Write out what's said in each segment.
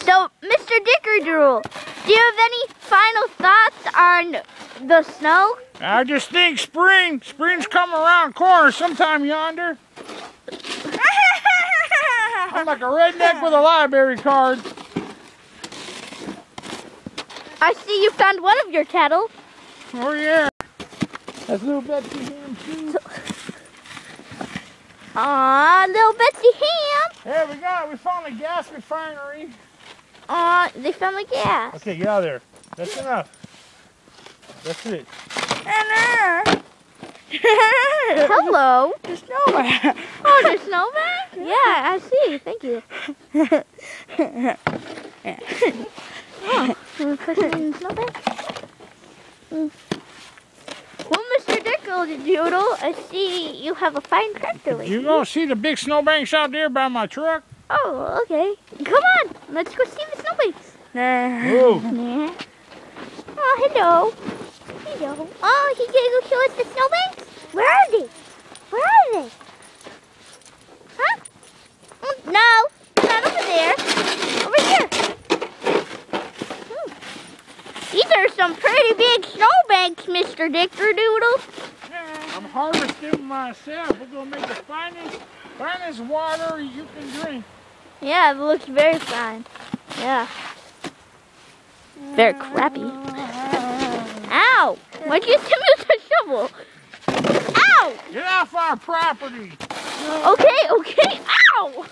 So, Mr. Dickerdoodle, do you have any final thoughts on the snow? I just think spring's coming around the corner sometime yonder. I'm like a redneck with a library card. I see you found one of your cattle. Oh yeah. That's little Betsy Ham too. Aw, little Betsy Ham. There we go. We found a gas refinery. Aw, they found the gas. Okay, get out of there. That's enough. That's it. Hello. The snowman. Oh, the snowman? Yeah, I see. Thank you. Oh, put it in the snowman? Well, Mr. Dickerdoodle, I see you have a fine tractor with you. You gonna see the big snowbanks out there by my truck? Oh, okay. Come on, let's go see the snowbanks. Move. Yeah. Oh, hello. Hello. Oh, he's gonna go show us the snowbanks? Where are they? Where are they? Huh? Oh, no, not over there. Over here. These are some pretty big snowbanks, Mr. Dickerdoodle. I'm harvesting myself. We're gonna make the finest water you can drink. Yeah, it looks very fine. Yeah. Very crappy. Ow! Why'd you send me with a shovel? Ow! Get off our property. Okay, okay. Ow!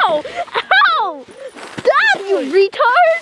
Ow! Ow! Stop, you retard!